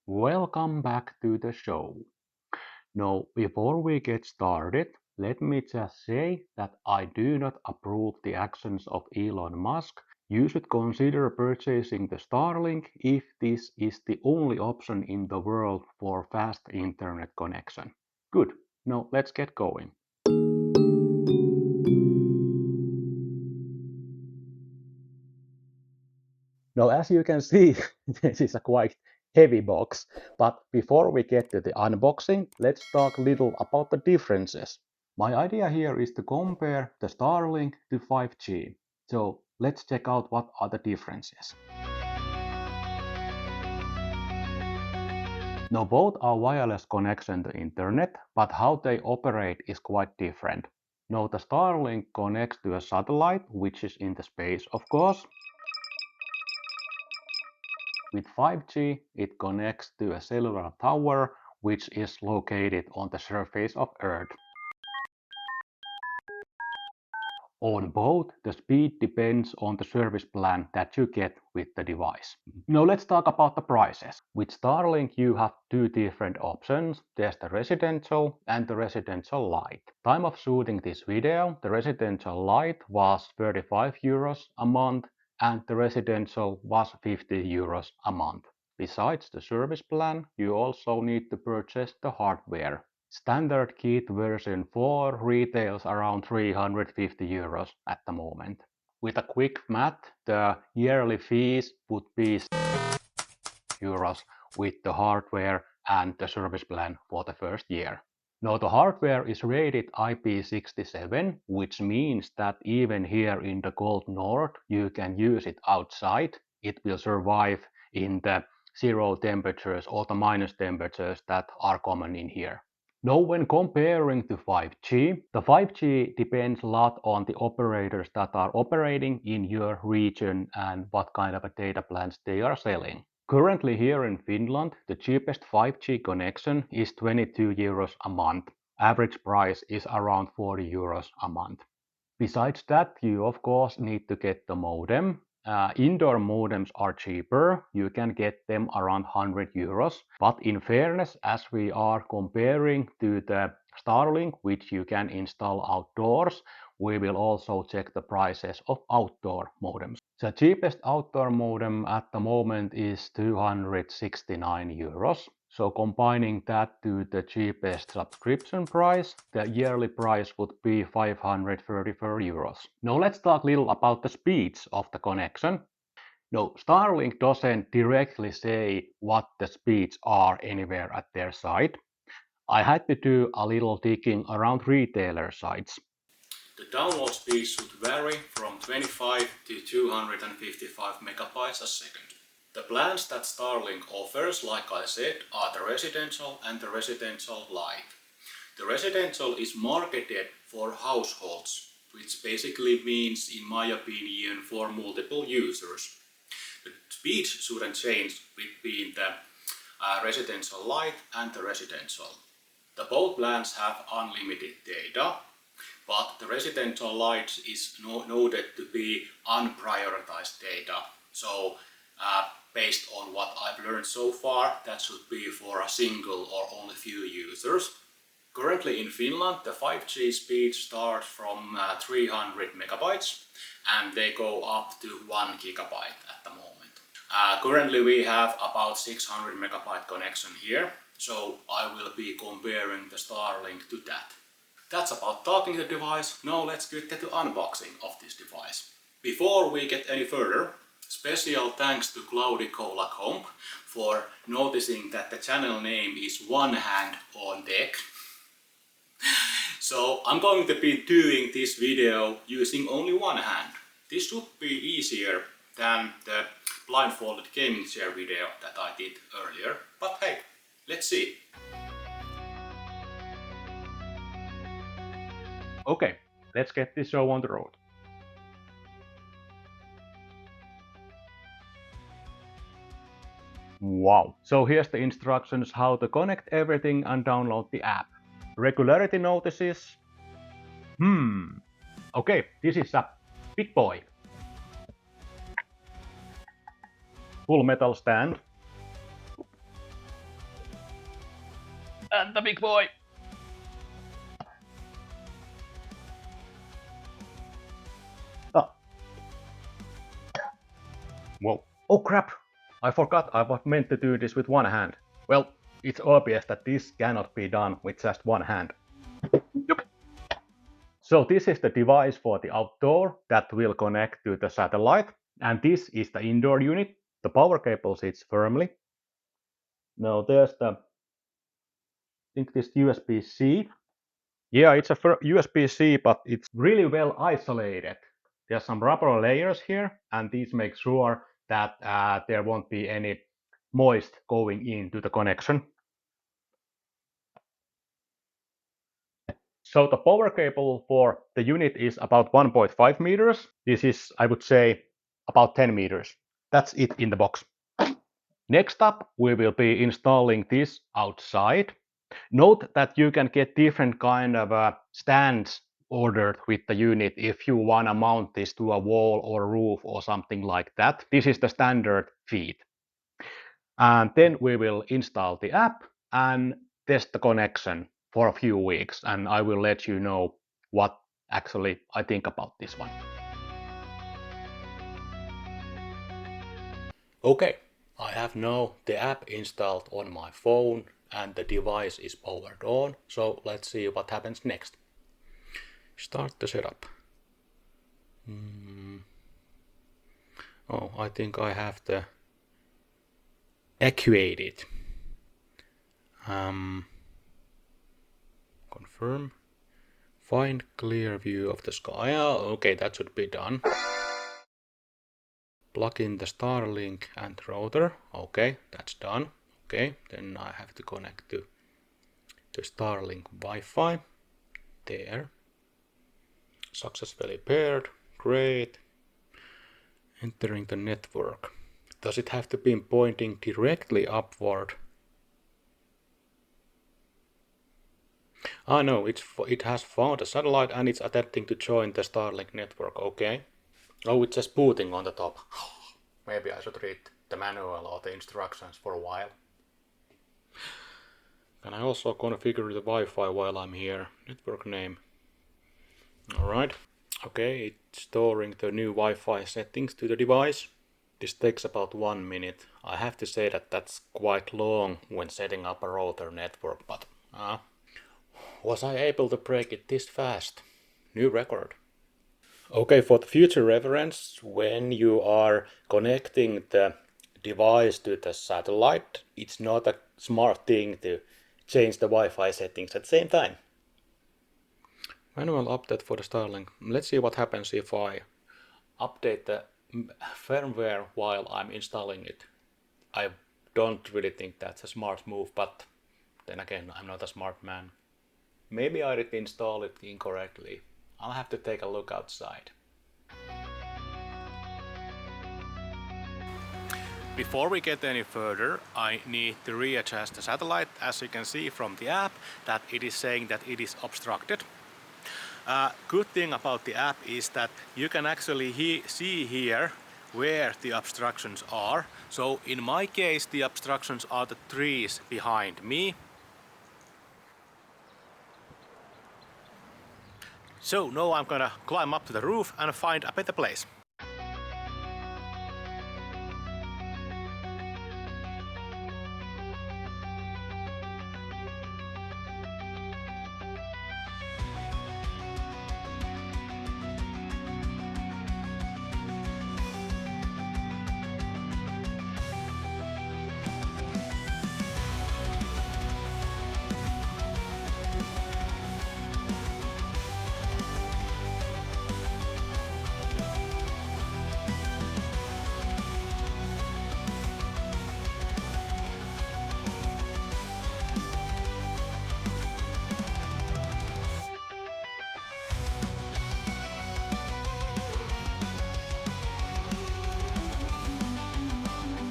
Welcome back to the show. Now, before we get started, let me just say that I do not approve the actions of Elon Musk. You should consider purchasing the Starlink if this is the only option in the world for fast internet connection. Good. Now, let's get going. Now, as you can see, this is a quite heavy box. But before we get to the unboxing, let's talk a little about the differences. My idea here is to compare the Starlink to 5G. So let's check out what are the differences. Now both are wireless connection to internet, but how they operate is quite different. Now the Starlink connects to a satellite, which is in the space, of course. With 5G, it connects to a cellular tower, which is located on the surface of Earth. On both, the speed depends on the service plan that you get with the device. Now let's talk about the prices. With Starlink, you have two different options. There's the residential and the residential light. Time of shooting this video, the residential light was 35 euros a month and the residential was 50 euros a month. Besides the service plan, you also need to purchase the hardware. Standard kit version 4 retails around 350 euros at the moment. With a quick math, the yearly fees would be euros with the hardware and the service plan for the first year. Now the hardware is rated IP67, which means that even here in the cold north you can use it outside. It will survive in the zero temperatures or the minus temperatures that are common in here. Now when comparing to 5G, the 5G depends a lot on the operators that are operating in your region and what kind of a data plans they are selling. Currently here in Finland, the cheapest 5G connection is 22 euros a month. Average price is around 40 euros a month. Besides that, you of course need to get the modem. Indoor modems are cheaper. You can get them around 100 euros. But in fairness, as we are comparing to the Starlink, which you can install outdoors, we will also check the prices of outdoor modems. The cheapest outdoor modem at the moment is 269 euros. So combining that to the cheapest subscription price, the yearly price would be 534 euros. Now let's talk a little about the speeds of the connection. No, Starlink doesn't directly say what the speeds are anywhere at their site. I had to do a little digging around retailer sites. The download speed should vary from 25 to 255 megabytes a second. The plans that Starlink offers, like I said, are the residential and the residential light. The residential is marketed for households, which basically means, in my opinion, for multiple users. The speeds shouldn't change between the residential light and the residential. The both plans have unlimited data, but the residential light is noted to be unprioritized data. So based on what I've learned so far, that should be for a single or only few users. Currently in Finland, the 5G speed starts from 300 megabytes and they go up to 1 gigabyte at the moment. Currently we have about 600 megabyte connection here, so I will be comparing the Starlink to that. That's about talking the device. Now let's get to unboxing of this device. Before we get any further, special thanks to Cloudy Cola Comp for noticing that the channel name is One Hand on Deck. So I'm going to be doing this video using only one hand. This should be easier than the blindfolded gaming chair video that I did earlier. But hey, let's see. Okay, let's get this show on the road. Wow. So here's the instructions how to connect everything and download the app. Regularity notices. Okay, this is a big boy. Full metal stand. And the big boy. Oh. Whoa. Oh crap! I forgot I was meant to do this with one hand. Well, it's obvious that this cannot be done with just one hand. Yep. So this is the device for the outdoor that will connect to the satellite. And this is the indoor unit. The power cable sits firmly. Now there's the, I think this USB-C. Yeah, it's a USB-C, but it's really well isolated. There's some rubber layers here, and these make sure that there won't be any moist going into the connection. So the power cable for the unit is about 1.5 meters. This is, I would say, about 10 meters. That's it in the box. Next up, we will be installing this outside. Note that you can get different kind of stands ordered with the unit if you want to mount this to a wall or roof or something like that. This is the standard feed. And then we will install the app and test the connection for a few weeks, and I will let you know what actually I think about this one. Okay, I have now the app installed on my phone and the device is powered on, so let's see what happens next. Start the setup. Oh, I think I have to activate it. Confirm. Find clear view of the sky. Oh, okay, that should be done. Plug in the Starlink and router. Okay, that's done. Okay, then I have to connect to the Starlink Wi-Fi. There. Successfully paired. Great. Entering the network. Does it have to be pointing directly upward? Ah no, it has found a satellite and it's attempting to join the Starlink network. Okay. Oh, it's just booting on the top. Maybe I should read the manual or the instructions for a while. Can I also configure the Wi-Fi while I'm here? Network name. Alright. Okay, it's storing the new Wi-Fi settings to the device. This takes about 1 minute. I have to say that that's quite long when setting up a router network, but was I able to break it this fast? New record. Okay, for the future reference, when you are connecting the device to the satellite, it's not a smart thing to change the Wi-Fi settings at the same time. Manual update for the Starlink. Let's see what happens if I update the firmware while I'm installing it. I don't really think that's a smart move, but then again, I'm not a smart man. Maybe I did install it incorrectly. I'll have to take a look outside. Before we get any further, I need to readjust the satellite. As you can see from the app, that it is saying that it is obstructed. Good thing about the app is that you can actually see here where the obstructions are. So in my case, the obstructions are the trees behind me. So now I'm gonna climb up to the roof and find a better place.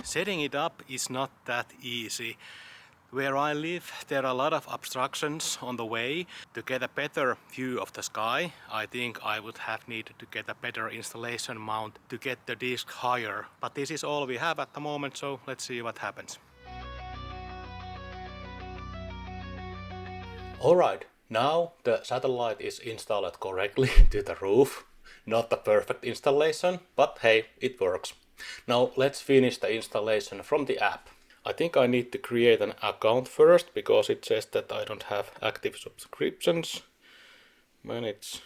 Setting it up is not that easy. Where I live, there are a lot of obstructions on the way. To get a better view of the sky, I think I would have needed to get a better installation mount to get the disc higher. But this is all we have at the moment, so let's see what happens. Alright, now the satellite is installed correctly to the roof. Not the perfect installation, but hey, it works. Now let's finish the installation from the app. I think I need to create an account first because it says that I don't have active subscriptions. Manage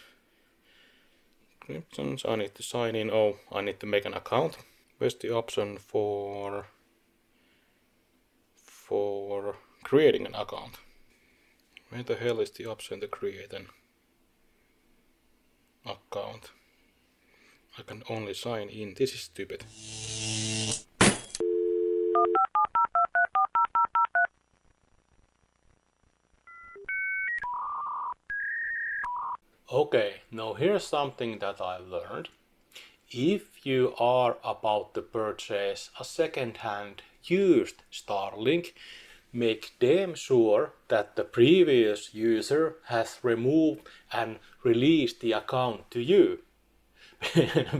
subscriptions, I need to sign in. Oh, I need to make an account. Where's the option for creating an account? Where the hell is the option to create an account? I can only sign in. This is stupid. Okay, now here's something that I learned. If you are about to purchase a second-hand used Starlink, make damn sure that the previous user has removed and released the account to you.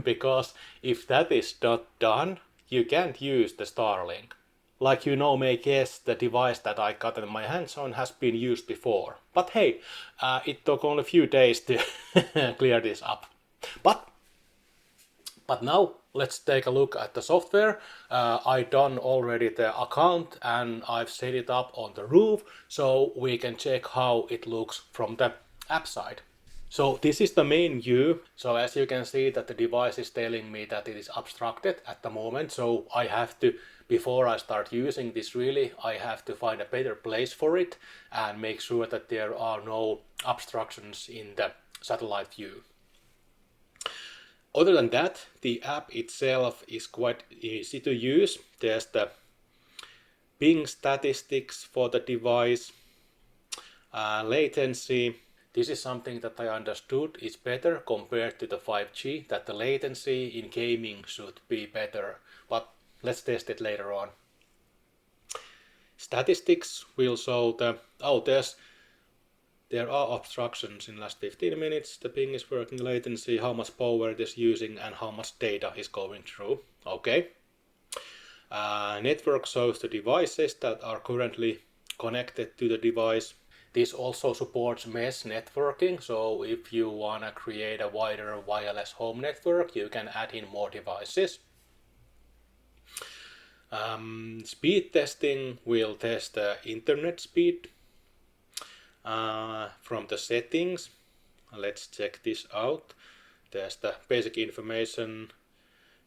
Because if that is not done, you can't use the Starlink. Like you know, may guess the device that I got in my hands on has been used before. But hey, it took only a few days to clear this up. But now let's take a look at the software. I done already the account and I've set it up on the roof so we can check how it looks from the app side. So this is the main view. So as you can see that the device is telling me that it is obstructed at the moment. So I have to, before I start using this really, I have to find a better place for it and make sure that there are no obstructions in the satellite view. Other than that, the app itself is quite easy to use. There's the ping statistics for the device, latency. This is something that I understood is better compared to the 5G, that the latency in gaming should be better, but let's test it later on. Statistics will show there are obstructions in last 15 minutes, the ping is working, latency, how much power it is using and how much data is going through. Okay. Network shows the devices that are currently connected to the device. This also supports mesh networking, so if you want to create a wider wireless home network, you can add in more devices. Speed testing will test the internet speed from the settings. Let's check this out. There's the basic information.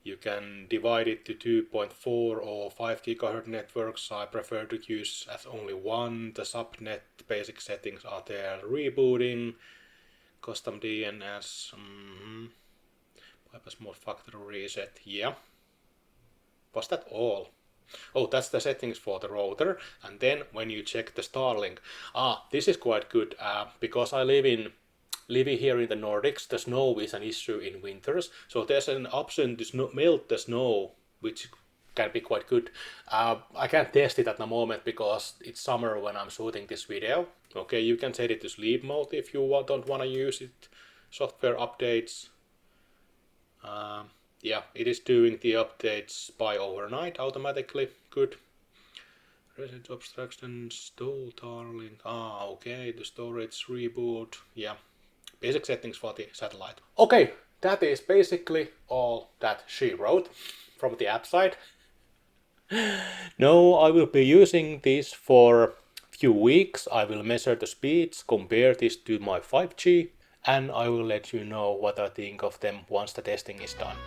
You can divide it to 2.4 or 5 gigahertz networks. I prefer to use as only one. The subnet basic settings are there. Rebooting, custom DNS, bypass mode factory reset. Yeah. Was that all? Oh, that's the settings for the router. And then when you check the Starlink, this is quite good because I live here in the Nordics. The snow is an issue in winters, so there's an option to melt the snow, which can be quite good. I can't test it at the moment because it's summer when I'm shooting this video. Okay, you can set it to sleep mode if you don't want to use it. Software updates. Yeah, it is doing the updates by overnight automatically. Good. Reset obstructions, stall Starlink. Okay, the storage reboot. Yeah, basic settings for the satellite. Okay, that is basically all that she wrote from the app side. No, I will be using this for a few weeks. I will measure the speeds, compare this to my 5G, and I will let you know what I think of them once the testing is done.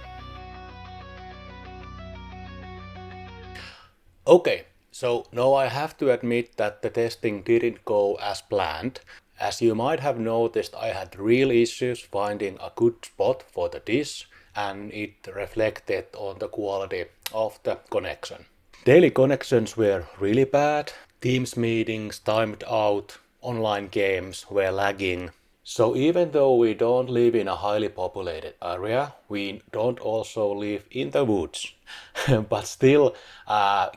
Okay, so now I have to admit that the testing didn't go as planned. As you might have noticed, I had real issues finding a good spot for the dish, and it reflected on the quality of the connection. Daily connections were really bad, Teams meetings timed out, online games were lagging. So even though we don't live in a highly populated area, we don't also live in the woods. But still,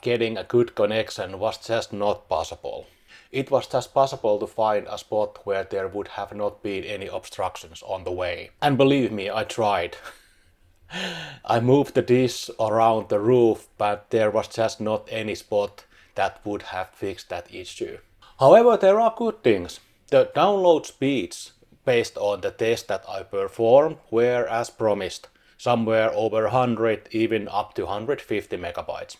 getting a good connection was just not possible. It was just possible to find a spot where there would have not been any obstructions on the way. And believe me, I tried. I moved the dish around the roof, but there was just not any spot that would have fixed that issue. However, there are good things. The download speeds based on the test that I performed were as promised, somewhere over 100, even up to 150 megabytes.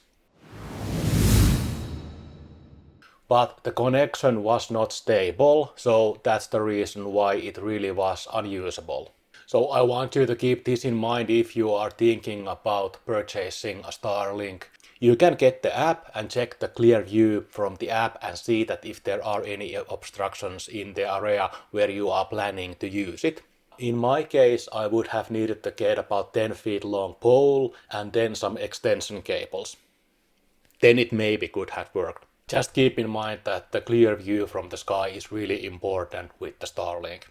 But the connection was not stable, so that's the reason why it really was unusable. So I want you to keep this in mind if you are thinking about purchasing a Starlink. You can get the app and check the clear view from the app and see that if there are any obstructions in the area where you are planning to use it. In my case, I would have needed to get about 10 feet long pole and then some extension cables. Then it maybe could have worked. Just keep in mind that the clear view from the sky is really important with the Starlink.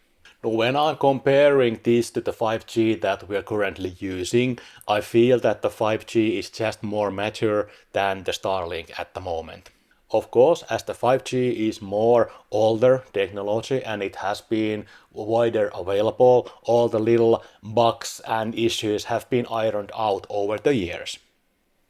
When I'm comparing this to the 5G that we're currently using, I feel that the 5G is just more mature than the Starlink at the moment. Of course, as the 5G is more older technology and it has been wider available, all the little bugs and issues have been ironed out over the years.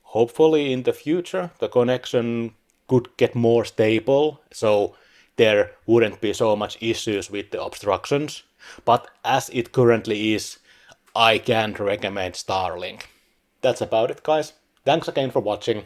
Hopefully in the future the connection could get more stable, so there wouldn't be so much issues with the obstructions. But as it currently is, I can't recommend Starlink. That's about it, guys. Thanks again for watching.